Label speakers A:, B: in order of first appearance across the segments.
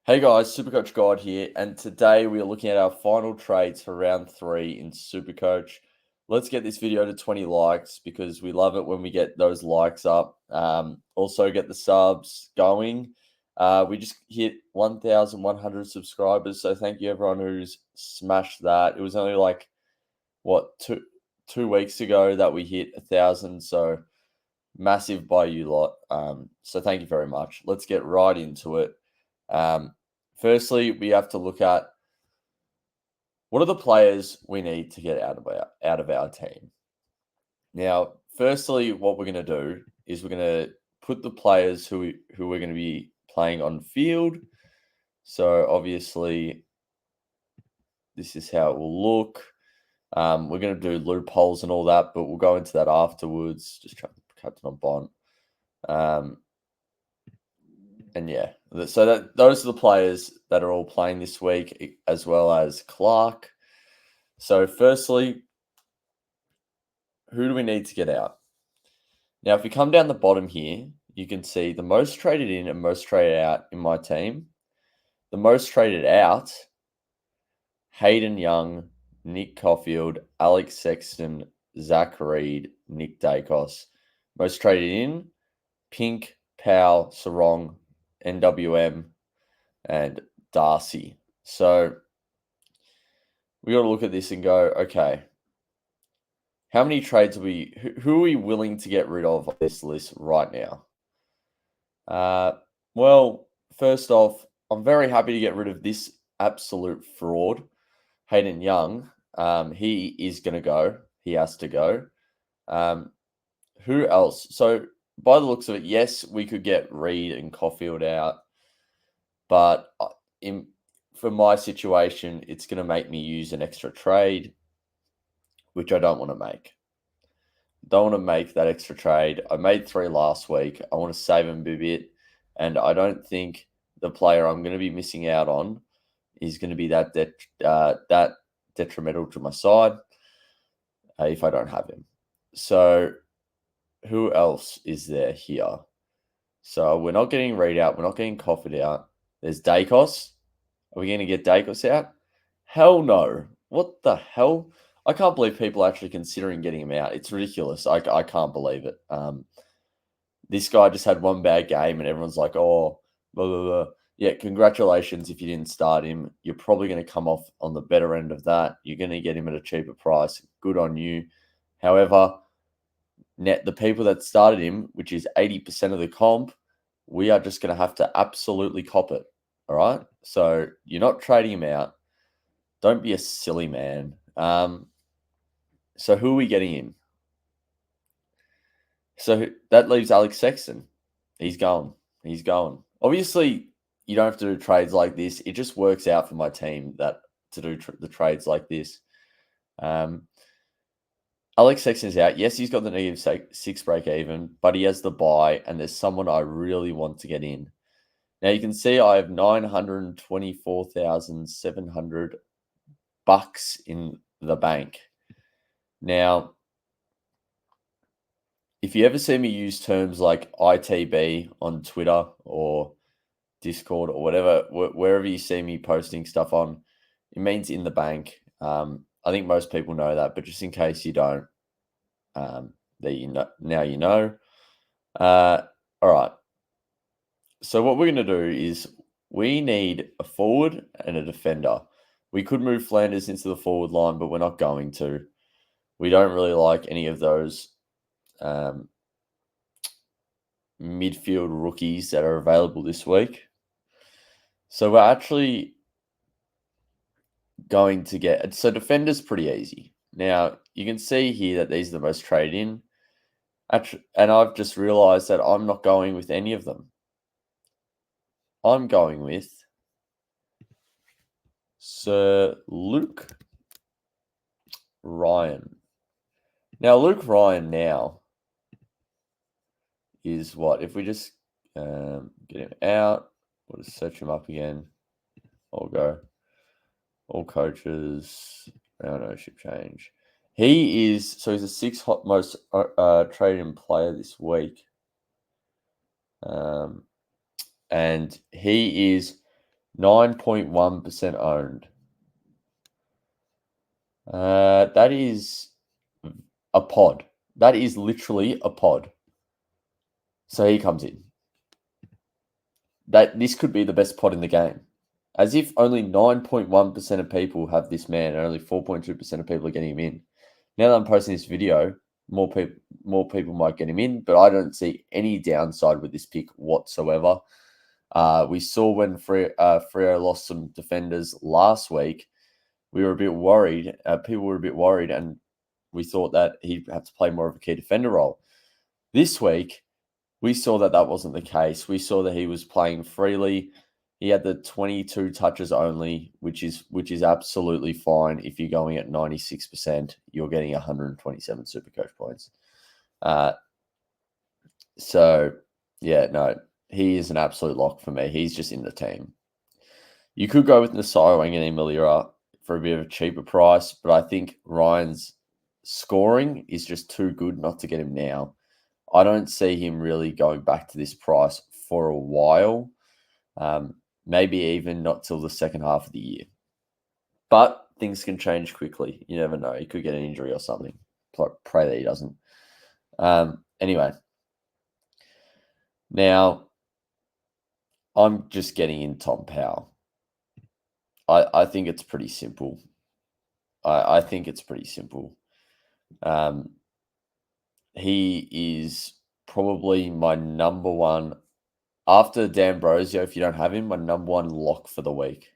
A: Hey guys, Supercoach God here, and today we are looking at our final trades for round 3 in Supercoach. Let's get this video to 20 likes because we love it when we get those likes up. Also, get the subs going. We just hit 1,100 subscribers, so thank you everyone who's smashed that. It was only like what two weeks ago that we hit 1,000, so massive by you lot. So thank you very much. Let's get right into it. Firstly, we have to look at what are the players we need to get out of our team. Now, firstly, what we're going to do is we're going to put the players who we're going to be playing on field. So obviously, this is how it will look. We're going to do loopholes and all that, but we'll go into that afterwards. Just try to captain on Bond. And yeah, so those are the players that are all playing this week, as well as Clark. So firstly, who do we need to get out? Now, if we come down the bottom here, you can see the most traded in and most traded out in my team. The most traded out, Hayden Young, Nick Caulfield, Alex Sexton, Zach Reed, Nick Dacos. Most traded in, Pink, Powell, Sarong, NWM, and Darcy. So we got to look at this and go, okay, how many trades who are we willing to get rid of this list right now? Well, first off, I'm very happy to get rid of this absolute fraud, Hayden Young. He is going to go. He has to go. Who else? So by the looks of it, yes, we could get Reed and Caulfield out, but for my situation, it's going to make me use an extra trade, which I don't want to make. Don't want to make that extra trade. I made 3 last week. I want to save him a bit, and I don't think the player I'm going to be missing out on is going to be that detrimental to my side if I don't have him. So who else is there here? So we're not getting Reed out. We're not getting Cofford out. There's Dacos. Are we going to get Dacos out? Hell no. What the hell? I can't believe people are actually considering getting him out. It's ridiculous. I can't believe it. This guy just had one bad game and everyone's like, oh, blah, blah, blah. Yeah, congratulations if you didn't start him. You're probably going to come off on the better end of that. You're going to get him at a cheaper price. Good on you. However, the people that started him, which is 80% of the comp, we are just going to have to absolutely cop it. All right? So you're not trading him out. Don't be a silly man. So who are we getting in? So that leaves Alex Sexton. He's going. He's going. Obviously, you don't have to do trades like this. It just works out for my team that to do the trades like this. Alex Sexton's out. Yes, he's got the -6 break even, but he has the buy, and there's someone I really want to get in. Now you can see I have $924,700 in the bank. Now, if you ever see me use terms like ITB on Twitter or Discord or whatever, wherever you see me posting stuff on, it means in the bank. I think most people know that, but just in case you don't, now you know. All right. So what we're going to do is we need a forward and a defender. We could move Flanders into the forward line, but we're not going to. We don't really like any of those midfield rookies that are available this week. So we're actually going to get... So defender's pretty easy. Now, you can see here that these are the most traded in. And I've just realized that I'm not going with any of them. I'm going with Sir Luke Ryan. Now, Luke Ryan now is what? If we just get him out, we'll just search him up again. I'll go. All coaches, round ownership change. He's the 6th most traded player this week. And he is 9.1% owned. That is a pod. That is literally a pod. So he comes in. This could be the best pod in the game. As if only 9.1% of people have this man and only 4.2% of people are getting him in. Now that I'm posting this video, more people might get him in, but I don't see any downside with this pick whatsoever. We saw when Freo lost some defenders last week, we were a bit worried. People were a bit worried, and we thought that he'd have to play more of a key defender role. This week, we saw that wasn't the case. We saw that he was playing freely. He had the 22 touches only, which is absolutely fine. If you're going at 96%, you're getting 127 Supercoach points. So, yeah, no, he is an absolute lock for me. He's just in the team. You could go with Nasai Wanganeen-Milera for a bit of a cheaper price, but I think Ryan's scoring is just too good not to get him now. I don't see him really going back to this price for a while. Maybe even not till the second half of the year. But things can change quickly. You never know. He could get an injury or something. Pray that he doesn't. Anyway. Now, I'm just getting in Tom Powell. I think it's pretty simple. I think it's pretty simple. He is probably my number one, after D'Ambrosio, if you don't have him, my number one lock for the week.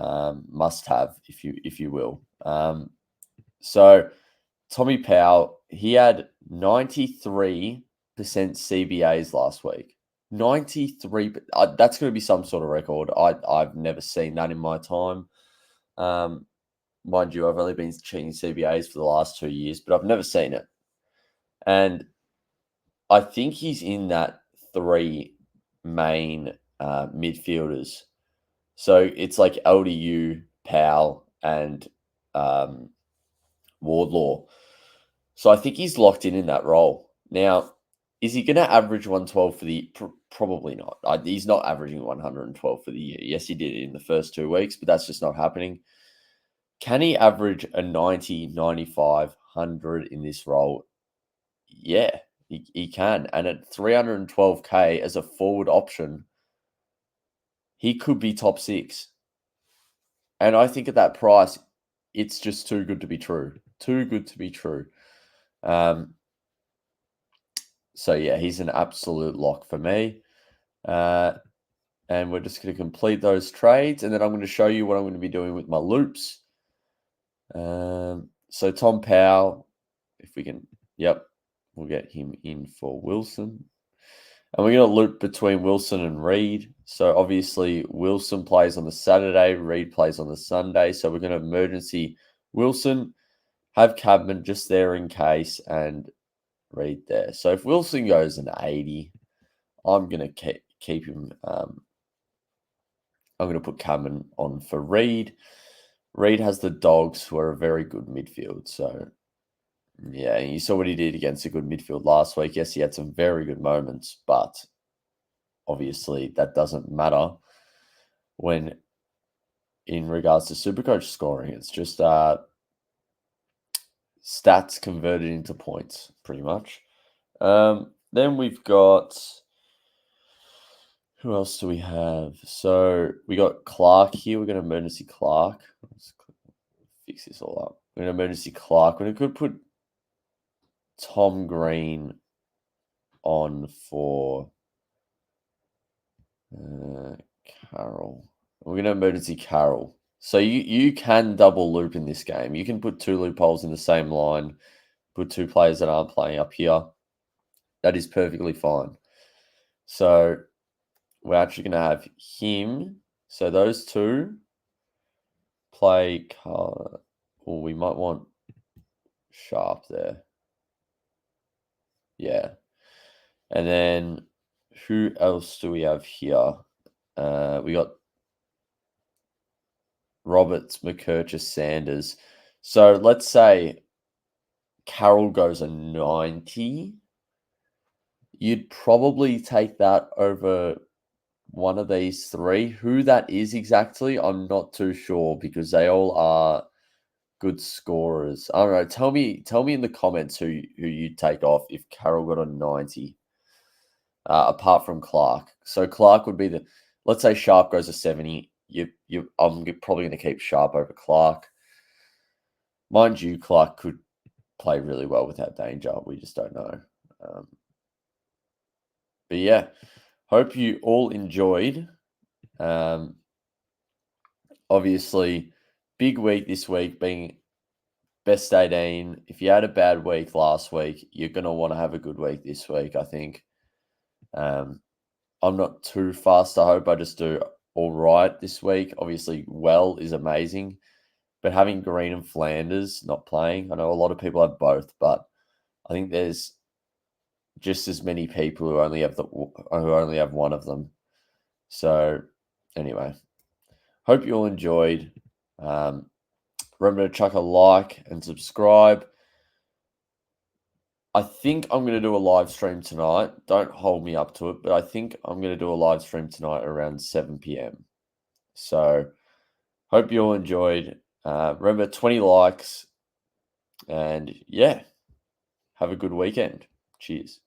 A: Must have, if you will. So Tommy Powell, he had 93% CBAs last week. 93. That's going to be some sort of record. I've never seen that in my time. Mind you, I've only been cheating CBAs for the last 2 years, but I've never seen it. And I think he's in that three main midfielders. So it's like LDU, Powell, and Wardlaw. So I think he's locked in that role. Now, is he going to average 112 for the... Probably not. He's not averaging 112 for the year. Yes, he did it in the first 2 weeks, but that's just not happening. Can he average a 90, 95, 100 in this role? Yeah, he can. And at 312K as a forward option, he could be top 6. And I think at that price, it's just too good to be true. Too good to be true. So, yeah, he's an absolute lock for me. And we're just going to complete those trades. And then I'm going to show you what I'm going to be doing with my loops. So Tom Powell, if we can, we'll get him in for Wilson. And we're going to loop between Wilson and Reed. So obviously Wilson plays on the Saturday, Reed plays on the Sunday. So we're going to emergency Wilson, have Cadman just there in case, and Reed there. So if Wilson goes an 80, I'm going to keep him. I'm going to put Cadman on for Reed. Reed has the Dogs, who are a very good midfield. So, yeah, you saw what he did against a good midfield last week. Yes, he had some very good moments, but obviously that doesn't matter when in regards to Supercoach scoring. It's just stats converted into points, pretty much. Then we've got... Who else do we have? So we got Clark here. We're going to emergency Clark. Let's fix this all up. We're going to emergency Clark. We could put Tom Green on for Carroll. We're going to emergency Carroll. So you can double loop in this game. You can put 2 loopholes in the same line, put 2 players that aren't playing up here. That is perfectly fine. So we're actually going to have him. So those 2 play Carl. Or we might want Sharp there. Yeah. And then who else do we have here? We got Roberts, McKercher, Sanders. So let's say Carroll goes a 90. You'd probably take that over one of these three. Who that is exactly, I'm not too sure because they all are good scorers. I don't know. Tell me in the comments who you take off if Carroll got a 90. Apart from Clark. So Clark would be the, let's say Sharp goes to 70. I'm probably going to keep Sharp over Clark. Mind you, Clark could play really well without danger. We just don't know. But yeah, hope you all enjoyed. Obviously, big week this week being best 18. If you had a bad week last week, you're going to want to have a good week this week, I think. I'm not too fast, I hope. I just do all right this week. Obviously, Well is amazing. But having Green and Flanders not playing, I know a lot of people have both, but I think there's just as many people who only have one of them. So anyway, hope you all enjoyed. Remember to chuck a like and subscribe. I think I'm going to do a live stream tonight. Don't hold me up to it, but I think I'm going to do a live stream tonight around 7 p.m. So hope you all enjoyed. Remember, 20 likes. And yeah, have a good weekend. Cheers.